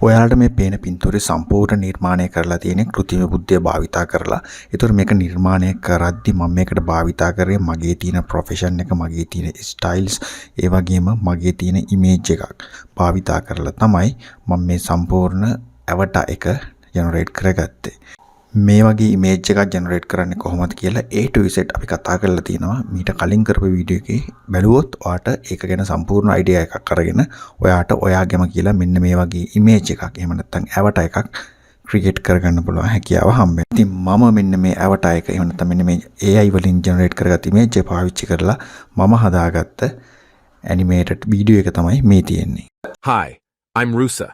ඔයාලට මේ පේන පින්තූරේ සම්පූර්ණ නිර්මාණය කරලා තියෙන කෘත්‍රිම බුද්ධිය භාවිතා කරලා. ඒතර මේක නිර්මාණය කරද්දි මම මේකට භාවිතා කරේ මගේ තියෙන ප්‍රොෆෙෂන් එක, මගේ තියෙන ස්ටයිල්ස්, ඒ වගේම මගේ තියෙන ඉමේජ් එකක් භාවිතා කරලා තමයි මම මේ සම්පූර්ණ avatar එක ජෙනරේට් කරගත්තේ. මේ වගේ ඉමේජ් එකක් ජෙනරේට් කරන්නේ කොහොමද කියලා A to Z අපි කතා කරලා තියෙනවා. මීට කලින් කරපු වීඩියෝ එකේ බැලුවොත් ඔයාට ඒක ගැන සම්පූර්ණ අයිඩියා එකක් අරගෙන ඔයාට ඔයාගේම කියලා මෙන්න මේ වගේ ඉමේජ් එකක් එහෙම නැත්නම් avatar එකක් ක්‍රියේට් කරගන්න පුළුවන් හැකියාව හම්බ වෙනවා. ඉතින් මම මෙන්න මේ avatar එක එහෙම නැත්නම් මෙන්න මේ AI වලින් ජෙනරේට් කරගත්ත ඉමේජ් එක පාවිච්චි කරලා මම හදාගත්ත ඇනිමේටඩ් වීඩියෝ එක තමයි මේ තියෙන්නේ. Hi, I'm Russa,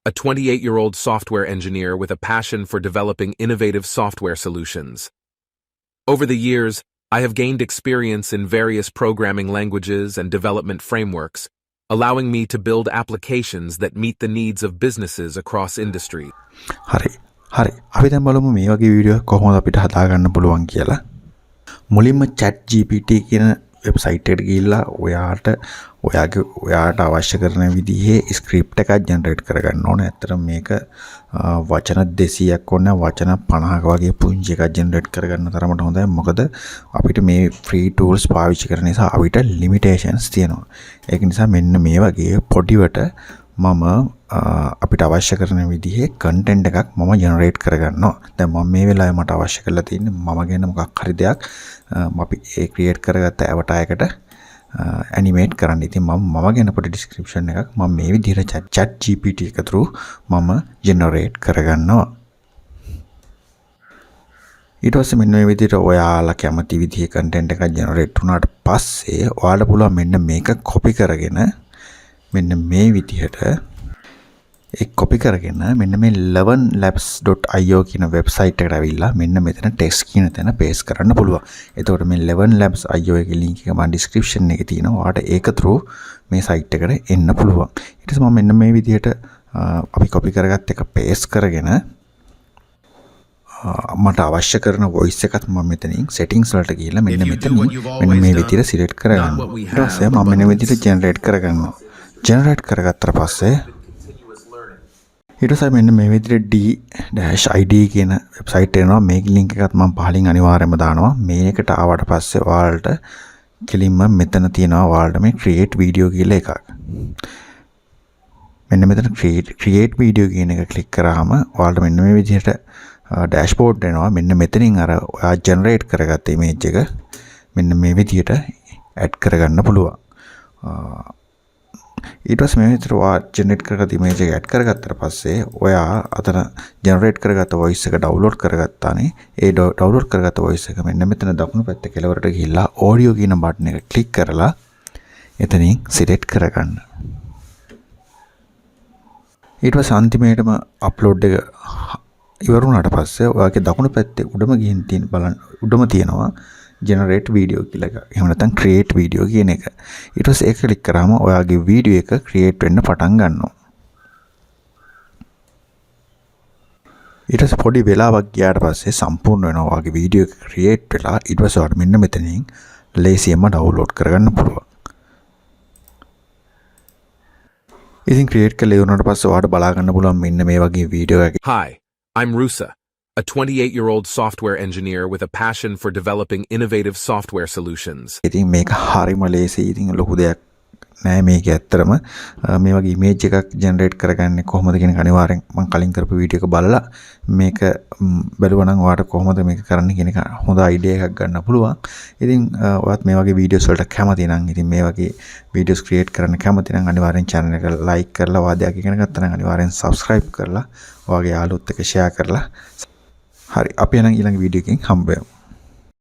a 28-year-old software engineer with a passion for developing innovative software solutions. Over the years, I have gained experience in various programming languages and development frameworks, allowing me to build applications that meet the needs of businesses across industries. හරි. අපි දැන් බලමු මේ වගේ video කොහොමද අපිට හදාගන්න පුළුවන් කියලා. මුලින්ම chat GPT කියන වෙබ්සයිට් එකට ගිහිල්ලා ඔයාට අවශ්‍ය කරන විදිහේ ස්ක්‍රිප්ට් එකක් ජෙනරේට් කරගන්න ඕනේ. ඇත්තටම මේක වචන 200ක් ඕනේ, වචන 50ක වගේ පුංචි එකක් ජෙනරේට් කරගන්න තරමට හොඳයි. මොකද අපිට මේ ෆ්‍රී ටූල්ස් පාවිච්චි කරන නිසා අපිට ලිමිටේෂන්ස් තියෙනවා. ඒක නිසා මෙන්න මේ වගේ පොඩිවට මම අපිට අවශ්‍ය කරන විදිහේ කන්ටෙන්ට් එකක් මම ජෙනරේට් කරගන්නවා. දැන් මම මේ වෙලාවේ මට අවශ්‍ය කරලා තියෙන්නේ මම ගැන මොකක් හරි දෙයක් අපි ඒ ක්‍රියේට් කරගත්ත avatar එකට ඇනිමේට් කරන්න. ඉතින් මම ගැන පොඩි ඩිස්ක්‍රිප්ෂන් එකක් මම මේ විදිහට chat GPT එක through මම ජෙනරේට් කරගන්නවා. ඊට පස්සේ මෙන්න මේ විදිහට ඔයාලා කැමති විදිහේ කන්ටෙන්ට් එකක් ජෙනරේට් වුණාට පස්සේ ඔයාලා පුළුවන් මෙන්න මේක කොපි කරගෙන මෙන්න මේ විදිහට කොපි කරගෙන මෙන්න මේ 11labs.io කියන වෙබ්සයිට් එකට ඇවිල්ලා මෙන්න මෙතන ටෙක්ස්ට් කියන තැන පේස්ට් කරන්න පුළුවන්. එතකොට මේ 11labs.io එකේ link එක මම description එකේ තියෙනවා. ඔයාලට ඒක through මේ site එකට එන්න පුළුවන්. ඊට පස්සේ මම මෙන්න මේ විදිහට අපි copy කරගත්ත එක paste කරගෙන මට අවශ්‍ය කරන voice එකත් මම මෙතනින් settings වලට ගිහිල්ලා මෙන්න මේ විදිහට select කරගන්නවා. ඊට පස්සේ මම මෙන්න විදිහට generate කරගන්නවා. generate කරගත්තට පස්සේ ඊට පස්සේ මෙන්න මේ විදිහට d-id කියන වෙබ්සයිට් එනවා. මේකේ link එකත් මම පහලින් අනිවාර්යයෙන්ම දානවා. මේකට ආවට පස්සේ ඔයාලට කෙලින්ම මෙතන තියෙනවා ඔයාලට මේ create video කියලා එකක්. මෙන්න මෙතන create video කියන එක click කරාම ඔයාලට මෙන්න මේ විදිහට dashboard එනවා. මෙන්න මෙතනින් අර ඔයා generate කරගත්ත image එක මෙන්න මේ විදිහට add කරගන්න පුළුවන්. ඊට පස්සේ මේ විදිහට ඔයා ජෙනරේට් කරගත්ත ඉමේජ් එක ඇඩ් කරගත්තට පස්සේ ඔයා අතන ජෙනරේට් කරගත්ත වොයිස් එක ඩවුන්ලෝඩ් කරගත්තානේ. ඒ ඩවුන්ලෝඩ් කරගත්ත වොයිස් එක මෙන්න මෙතන දකුණු පැත්තේ කෙළවරට ගිහිල්ලා ඔඩියෝ කියන බටන් එක ක්ලික් කරලා එතනින් සිලෙක්ට් කරගන්න. ඊට පස්සේ අන්තිමේටම අප්ලෝඩ් එක ඉවර වුණාට පස්සේ ඔයාගේ දකුණු පැත්තේ උඩම තියෙනවා generate video කියලා එක. එහෙම නැත්නම් create video කියන එක. ඊට පස්සේ ඒක ක්ලික් කරාම ඔයාගේ වීඩියෝ එක create වෙන්න පටන් ගන්නවා. ඊට පස්සේ පොඩි වෙලාවක් ගියාට පස්සේ සම්පූර්ණ වෙනවා ඔයාගේ වීඩියෝ එක create වෙලා. ඊට පස්සේ ඔයාලට මෙන්න මෙතනින් ලේසියෙන්ම download කරගන්න පුළුවන්. ඉතින් create කළේ වුණාට පස්සේ ඔයාලට බලා ගන්න පුළුවන් මෙන්න මේ වගේ වීඩියෝ එකක්. Hi, I'm Russa, a 28-year-old software engineer with a passion for developing innovative software solutions. ඉතින් මේක හරිම ලේසි. ඉතින් ලොකු දෙයක් නෑ මේක ඇත්තටම. මේ වගේ ඉමේජ් එකක් ජෙනරේට් කරගන්නේ කොහොමද කියන එක අනිවාර්යෙන් මම කලින් කරපු වීඩියෝ එක බලලා මේක බැලුවා නම් ඔයාලට කොහොමද මේක කරන්න කියන එක හොඳ අයිඩියා එකක් ගන්න පුළුවන්. ඉතින් ඔයත් මේ වගේ වීඩියෝස් වලට කැමති නම් ඉතින් මේ වගේ වීඩියෝස් ක්‍රියේට් කරන්න කැමති නම් අනිවාර්යෙන් channel එක like කරලා වාදයක් ඉගෙන ගත්තා නම් අනිවාර්යෙන් subscribe කරලා ඔයාගේ යාළුවොත් එක්ක share කරලා හරි අපි යන ඊළඟ වීඩියෝ එකකින් හම්බ වෙමු.